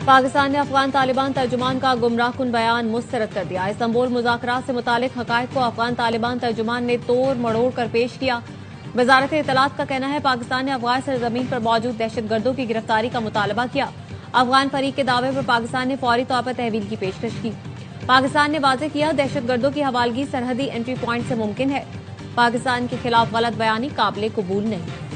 पाकिस्तान ने अफगान तालिबान तर्जुमान का गुमराहकुन बयान मुस्तरद कर दिया। इस्तांबुल मुज़ाकरात से मुतालिक हकायक को अफगान तालिबान तर्जुमान ने तोड़ मड़ोड़ कर पेश किया। वजारत इत्तलात का कहना है पाकिस्तान ने अफगान सरजमीन पर मौजूद दहशतगर्दों की गिरफ्तारी का मुतालबा किया। अफगान फरीक के दावे पर पाकिस्तान ने फौरी तौर पर तहवील की पेशकश की। पाकिस्तान ने वाज़ेह किया दहशतगर्दों की हवालगी सरहदी एंट्री प्वाइंट से मुमकिन है। पाकिस्तान के खिलाफ गलत बयानी काबिल कबूल नहीं।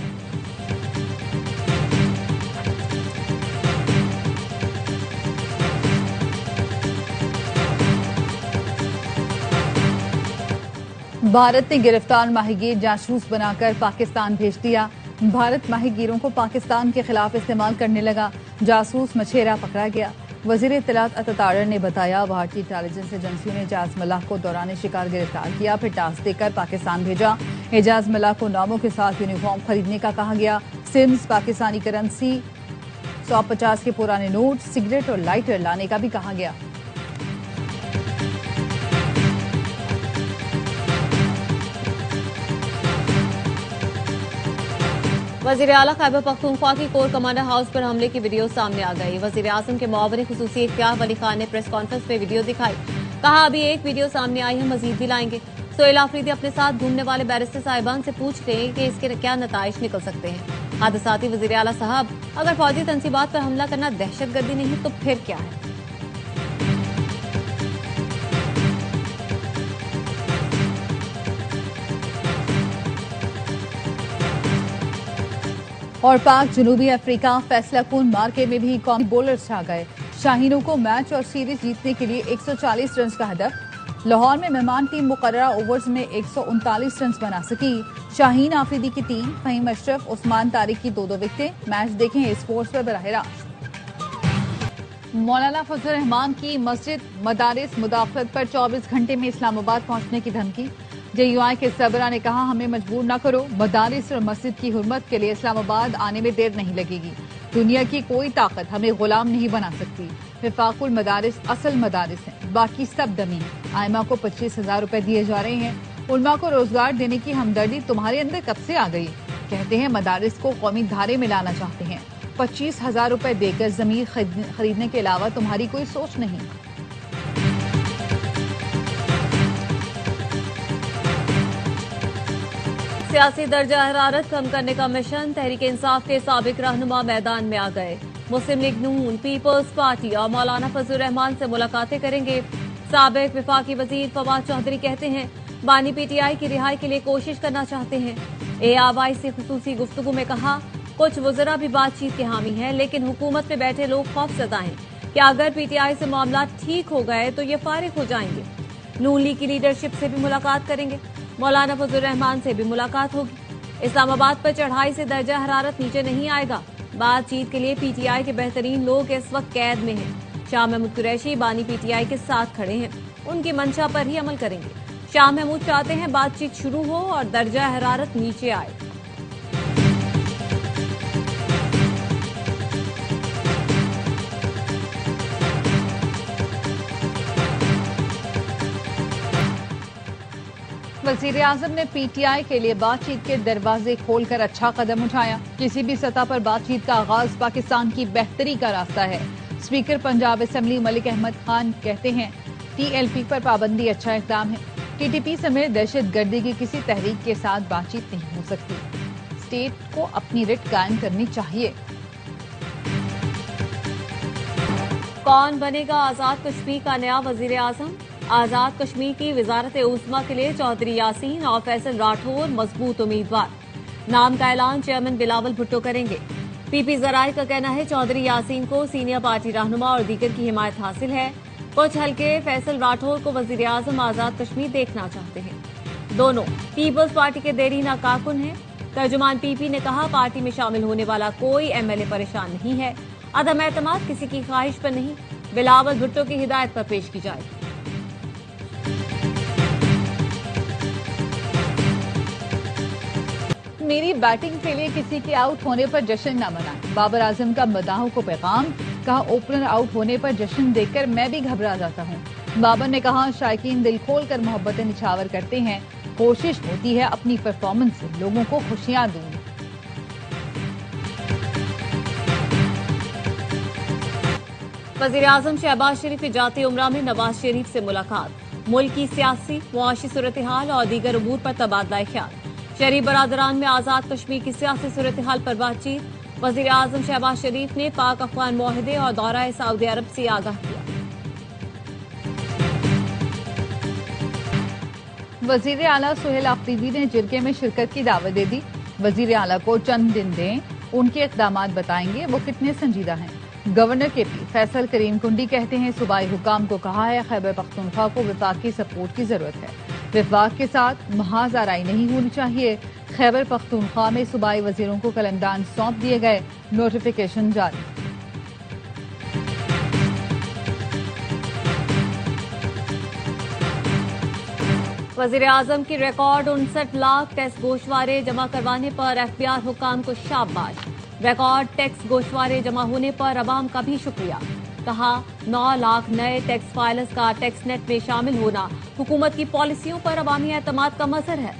भारत ने गिरफ्तार माहीगीर जासूस बनाकर पाकिस्तान भेज दिया। भारत माहीगीरों को पाकिस्तान के खिलाफ इस्तेमाल करने लगा। जासूस मछेरा पकड़ा गया। वजीर इत्तलात अतातार ने बताया भारतीय इंटेलिजेंस एजेंसियों ने एजाज मल्लाह को दौरान शिकार गिरफ्तार किया, फिर टास्क देकर पाकिस्तान भेजा। एजाज मल्लाह को नामों के साथ यूनिफॉर्म खरीदने का कहा गया। सिम्स, पाकिस्तानी करेंसी, 150 के पुराने नोट, सिगरेट और लाइटर लाने का भी कहा गया। वजीर आला खैबर पख्तूनख्वा की कोर कमांडर हाउस पर हमले की वीडियो सामने आ गई। वजीर आजम के मुआविन खुसूसी इख्तियार वली खान ने प्रेस कॉन्फ्रेंस में वीडियो दिखाई। कहा अभी एक वीडियो सामने आई है, मजीद भी लाएंगे। सोहेल आफरीदी अपने साथ घूमने वाले बैरिस्टर साहिबान से पूछ रहे हैं कि इसके क्या नताइज निकल सकते हैं। हादसाती वजीर आला साहब, अगर फौजी तंसीबात पर हमला करना दहशतगर्दी नहीं तो फिर क्या है? और पाक जनूबी अफ्रीका फैसलाकुन मार्के में भी कौमी बॉलर्स छा गए। शाहीनों को मैच और सीरीज जीतने के लिए 140 रन का हदफ। लाहौर में मेहमान टीम मुकर्ररा ओवर्स में 139 रन बना सकी। शाहीन आफरीदी की 3, फहीम अशरफ, उस्मान तारिक की 2 विकेटें। मैच देखें स्पोर्ट्स पर बराह रास्त। मौलाना फजल रहमान की मस्जिद मदारिस मुदाखलत पर 24 घंटे में इस्लामाबाद पहुंचने की धमकी। JUI के सरबरा ने कहा हमें मजबूर न करो, मदारिस और मस्जिद की हुर्मत के लिए इस्लामाबाद आने में देर नहीं लगेगी। दुनिया की कोई ताकत हमें गुलाम नहीं बना सकती। विफाकुल मदारिस असल मदारिस हैं, बाकी सब डमी हैं। आयमा को 25,000 रुपए दिए जा रहे हैं। उलमा को रोजगार देने की हमदर्दी तुम्हारे अंदर कब से आ गई? कहते हैं मदारिस को कौमी धारे में लाना चाहते हैं। 25,000 रुपए देकर जमीन खरीदने के अलावा तुम्हारी कोई सोच नहीं। सियासी दर्जा हरारत कम करने का मिशन। तहरीक इंसाफ के साबिक रहनुमा मैदान में आ गए। मुस्लिम लीग नून, पीपल्स पार्टी और मौलाना फजल रहमान से मुलाकातें करेंगे। साबिक विफाकी वजीर फवाद चौधरी कहते हैं बानी PTI की रिहाई के लिए कोशिश करना चाहते हैं। ARY से खुसूसी गुफ्तगू में कहा कुछ वज़रा भी बातचीत के हामी हैं, लेकिन हुकूमत में बैठे लोग खौफजदा हैं कि अगर PTI से मामला ठीक हो गए तो ये फारिग हो जाएंगे। नून लीग की लीडरशिप से भी मुलाकात करेंगे। मौलाना फजल रहमान से भी मुलाकात होगी। इस्लामाबाद पर चढ़ाई से दर्जा हरारत नीचे नहीं आएगा। बातचीत के लिए PTI के बेहतरीन लोग इस वक्त कैद में हैं। शाह महमूद कुरैशी बानी PTI के साथ खड़े हैं, उनकी मंशा पर ही अमल करेंगे। शाह महमूद चाहते हैं बातचीत शुरू हो और दर्जा हरारत नीचे आए। वज़ीर आज़म ने PTI के लिए बातचीत के दरवाजे खोलकर अच्छा कदम उठाया। किसी भी सतह पर बातचीत का आगाज पाकिस्तान की बेहतरी का रास्ता है। स्पीकर पंजाब असेंबली मलिक अहमद खान कहते हैं TLP पर पाबंदी अच्छा इक़दाम है। TTP समेत दहशतगर्दी की किसी तहरीक के साथ बातचीत नहीं हो सकती। स्टेट को अपनी रिट कायम करनी चाहिए। कौन बनेगा आजाद कश्मीर का नया वजीर आजम? आजाद कश्मीर की वजारत उस्मा के लिए चौधरी यासीन और फैसल राठौर मजबूत उम्मीदवार। नाम का ऐलान चेयरमैन बिलावल भुट्टो करेंगे। PP जराये का कहना है चौधरी यासीन को सीनियर पार्टी रहनुमा और दीगर की हिमायत हासिल है। कुछ हल्के फैसल राठौर को वजीर आजम आजाद कश्मीर देखना चाहते हैं। दोनों पीपल्स पार्टी के देरीना कारकुन हैं। तर्जुमान PP ने कहा पार्टी में शामिल होने वाला कोई MLA परेशान नहीं है। अदम एतमाद किसी की ख्वाहिश पर नहीं, बिलावल भुट्टो की हिदायत पर पेश की जाएगी। मेरी बैटिंग के लिए किसी के आउट होने पर जश्न न मनाएं। बाबर आजम का मदाहों को पैगाम। कहा ओपनर आउट होने पर जश्न देखकर मैं भी घबरा जाता हूं। बाबर ने कहा शायकीन दिल खोल कर मोहब्बतें निछावर करते हैं। कोशिश होती है अपनी परफॉर्मेंस से लोगों को खुशियां दूं। वज़ीर-ए-आज़म शहबाज शरीफ की जाती उमरा में नवाज शरीफ से मुलाकात। मुल्क की सियासी मुआशी सूरत हाल और दीगर उमूर पर तबादला ख्याल। शहरी बरादरान में आजाद कश्मीर की सियासी सूरत हाल पर बातचीत। वज़ीर-ए-आज़म शहबाज शरीफ ने पाक अफगान मुआहदे और दौरा सऊदी अरब से आगाह किया। वजीर आला सुहेल आफरीदी ने जिरगे में शिरकत की दावत दे दी। वजीर आला को चंद दिन दें, उनके इकदामात बताएंगे वो कितने संजीदा हैं। गवर्नर के पी फैसल करीम कुंडी कहते हैं सूबाई हुकाम को कहा है खैबर पख्तूनख्वा को विफाक की सपोर्ट की जरूरत है। विफाक के साथ महाज आराई नहीं होनी चाहिए। खैबर पख्तूनख्वा में सूबाई वजीरों को कलमदान सौंप दिए गए, नोटिफिकेशन जारी। वज़ीर-ए-आज़म की रिकॉर्ड 59 लाख टैक्स गोशवारे जमा करवाने पर एफबीआर हुकाम को शाबाश। रिकॉर्ड टैक्स गोशवारे जमा होने पर अवाम का भी शुक्रिया। कहा 9 लाख नए टैक्स फाइलर्स का टैक्स नेट में शामिल होना हुकूमत की पॉलिसियों पर अवामी एतमाद का मजहर है।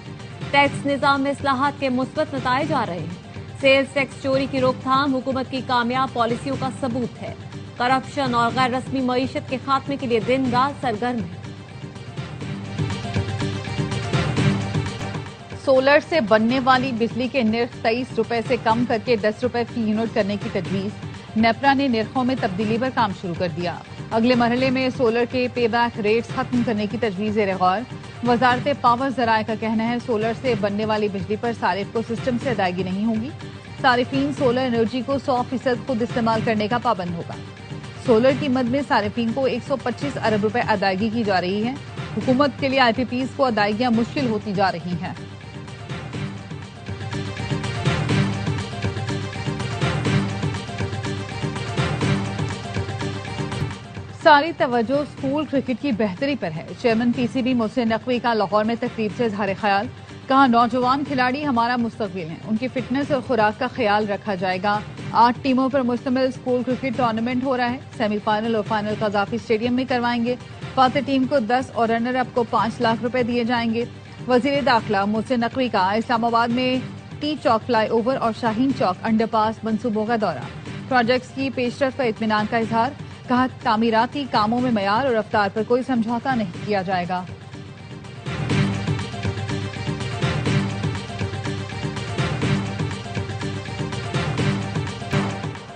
टैक्स निजाम में इस्लाहात के मुस्बत नताइज आ रहे हैं। सेल्स टैक्स चोरी की रोकथाम हुकूमत की कामयाब पॉलिसियों का सबूत है। करप्शन और गैर रस्मी मईशत के खात्मे के लिए दिन रात सरगर्म है। सोलर से बनने वाली बिजली के निर्ख 23 रुपए से कम करके 10 रुपए फी यूनिट करने की तजवीज। नेपरा ने निर्खों में तब्दीली पर काम शुरू कर दिया। अगले मरहले में सोलर के पे बैक रेट्स खत्म करने की तजवीज गौर। वजारत पावर जराये का कहना है सोलर से बनने वाली बिजली पर सारिफ को सिस्टम से अदायगी नहीं होगी। सारिफीन सोलर एनर्जी को 100% खुद इस्तेमाल करने का पाबंद होगा। सोलर की मद में सारिफीन को 125 अरब रुपए अदायगी की जा रही है। हुकूमत के लिए IPPs को अदायगियां मुश्किल होती जा रही हैं। सारी तवज्जो स्कूल क्रिकेट की बेहतरी पर है। चेयरमैन PCB मोहसिन नकवी का लाहौर में तकरीब से इजहार ख्याल। कहा नौजवान खिलाड़ी हमारा मुस्तकबिल हैं, उनकी फिटनेस और खुराक का ख्याल रखा जाएगा। 8 टीमों पर मुश्तमिल स्कूल क्रिकेट टूर्नामेंट हो रहा है। सेमीफाइनल और फाइनल कज़ाफी स्टेडियम में करवाएंगे। फातेह टीम को 10 और रनर अप को 5 लाख रुपए दिए जाएंगे। वजीर दाखिला मोहसिन नकवी का इस्लामाबाद में टी चौक फ्लाईओवर और शाहीन चौक अंडरपास मंसूबों का दौरा। प्रोजेक्ट्स की पेशरफ पर इत्मीनान का इजहार। कहा तामीराती कामों में मयार और रफ्तार पर कोई समझौता नहीं किया जाएगा।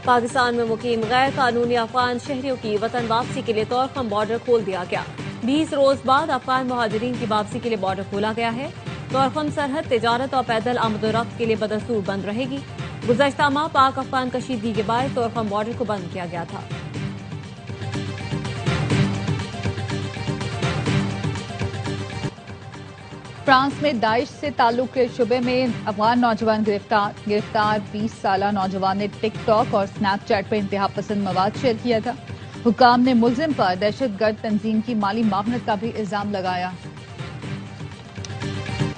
पाकिस्तान में मुकीम गैर कानूनी अफगान शहरियों की वतन वापसी के लिए तोरखम बॉर्डर खोल दिया गया। 20 रोज बाद अफगान मुहाजिरीन की वापसी के लिए बॉर्डर खोला गया है। तोरखम सरहद तिजारत और पैदल आमदोरफ्त के लिए बदस्तूर बंद रहेगी। गुज़श्ता माह पाक अफगान कशीदगी के बाद तोरखम बॉर्डर को बंद किया गया था। फ्रांस में दाइश से ताल्लुक के शुबे में अफगान नौजवान गिरफ्तार 20 साला नौजवान ने टिकटॉक और स्नैपचैट पर इंतहा पसंद मवाद शेयर किया था। हुकाम ने मुलजिम पर दहशतगर्द तंजीम की माली मावनत का भी इल्जाम लगाया।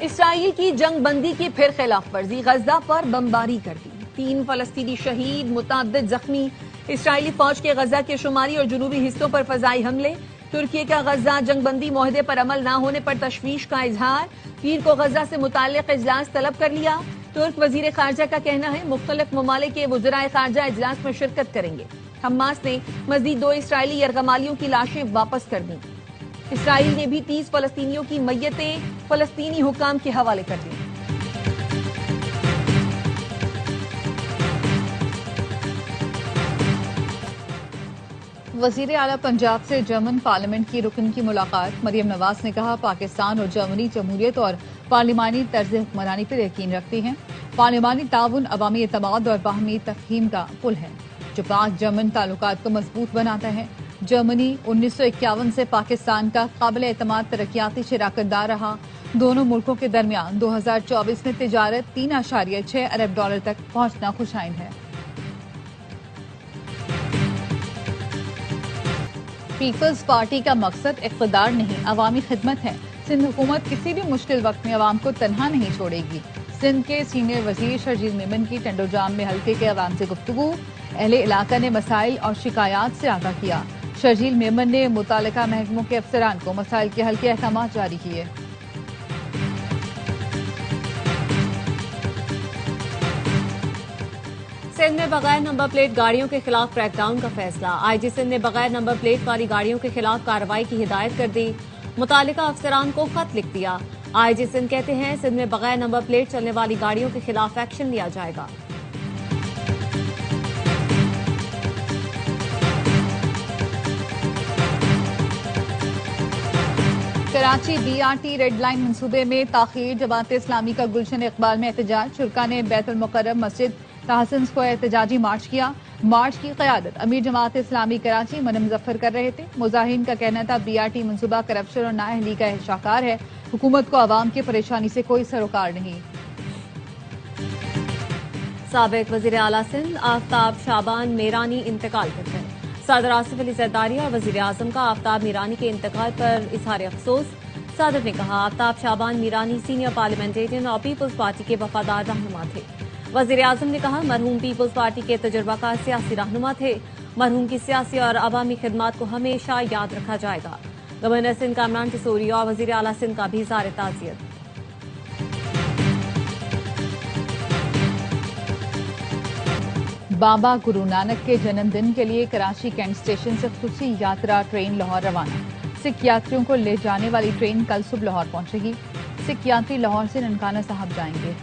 इसराइल की जंग बंदी की फिर खिलाफ वर्जी, गजा पर बमबारी कर दी। 3 फलस्तीनी शहीद, मुतअद्दिद जख्मी। इसराइली फौज के गजा के शुमारी और जुनूबी हिस्सों पर फजाई हमले। तुर्की का गजा जंगबंदी मुआहदे पर अमल न होने पर तशवीश का इजहार। पीर को गजा से मुताल्लिक इजलास तलब कर लिया। तुर्क वजीर खारजा का कहना है मुख्तलिफ ममालिक के वज़राए खारजा इजलास में शिरकत करेंगे। हमास ने मजीद 2 इसराइली यरगमालियों की लाशें वापस कर दी। इसराइल ने भी 30 फलस्तीनियों की मय्यतें फलस्तीनी हुकाम के हवाले कर दी। वजीर आला पंजाब से जर्मन पार्लियामेंट की रुकन की मुलाकात। मरियम नवाज ने कहा पाकिस्तान और जर्मनी जमहूरियत और पार्लिमानी तर्ज हुक्मरानी पर यकीन रखती हैं। पार्लिमानी ताउन अवामी एतमाद और बाहमी तफहीम का पुल है जो पाक जर्मन ताल्लुकात को मजबूत बनाता है। जर्मनी 1951 से पाकिस्तान का काबिल एतमाद तरक्याती शराकतदार रहा। दोनों मुल्कों के दरमियान 2024 में तिजारत 3.6 अरब डॉलर तक पहुंचना खुशाइन है। पीपल्स पार्टी का मकसद इक़्तिदार नहीं अवामी खिदमत है। सिंध हुकूमत किसी भी मुश्किल वक्त में अवाम को तनहा नहीं छोड़ेगी। सिंध के सीनियर वजीर शर्जील मेमन की टंडोजाम में हल्के के अवाम से गुफ्तगू। अहले इलाका ने मसाइल और शिकायत से आगाह किया। शर्जील मेमन ने मुतालिका महकमों के अफसरान को मसाइल के हल के अहकाम जारी किए। सिंध में बगैर नंबर प्लेट गाड़ियों के खिलाफ क्रैकडाउन का फैसला। आईजी सिंध ने बगैर नंबर प्लेट वाली गाड़ियों के खिलाफ कार्रवाई की हिदायत कर दी। मुतालिका अफसरान को खत लिख दिया। आईजी सिंध कहते हैं सिंध में बगैर नंबर प्लेट चलने वाली गाड़ियों के खिलाफ एक्शन लिया जाएगा। कराची बीआरटी रेड लाइन मंसूबे में ताखीर। जमात इस्लामी का गुलशन इकबाल में एहतजाज। शुरका ने बैतुल मुकर्रम मस्जिद तहसीन स्क्वायर एहतजाजी मार्च किया। मार्च की क़यादत अमीर जमात इस्लामी कराची मनी मुजफ्फर कर रहे थे। मुजाहिरीन का कहना था बीआरटी मंसूबा करप्शन और नाअहली का शाकार है। हुकूमत को आवाम की परेशानी से कोई सरोकार नहीं। साबिक वजीर आला सिंध आफ्ताब शाबान मीरानी इंतकाल कर गए। सदर आसिफ अली जरदारी और वजीर आजम का आफ्ताब मीरानी के इंतकाल पर इजहार अफसोस। सदर ने कहा आफ्ताब शाबान मीरानी सीनियर पार्लियामेंटेरियन और पीपल्स पार्टी के वफादार रहनुमा थे। वजीर आजम ने कहा मरहूम पीपल्स पार्टी के तजुर्बाकार सियासी रहनुमा थे। मरहूम की सियासी और अवामी खिदमात को हमेशा याद रखा जाएगा। गवर्नर सिंध कामरान टिसोरी और वजीर आला सिंध का भी इज़हार ताज़ियत। बाबा गुरु नानक के जन्मदिन के लिए कराची कैंट स्टेशन से खुसूसी यात्रा ट्रेन लाहौर रवाना। सिख यात्रियों को ले जाने वाली ट्रेन कल सुबह लाहौर पहुंचेगी। सिख यात्री लाहौर से ननकाना साहब जाएंगे।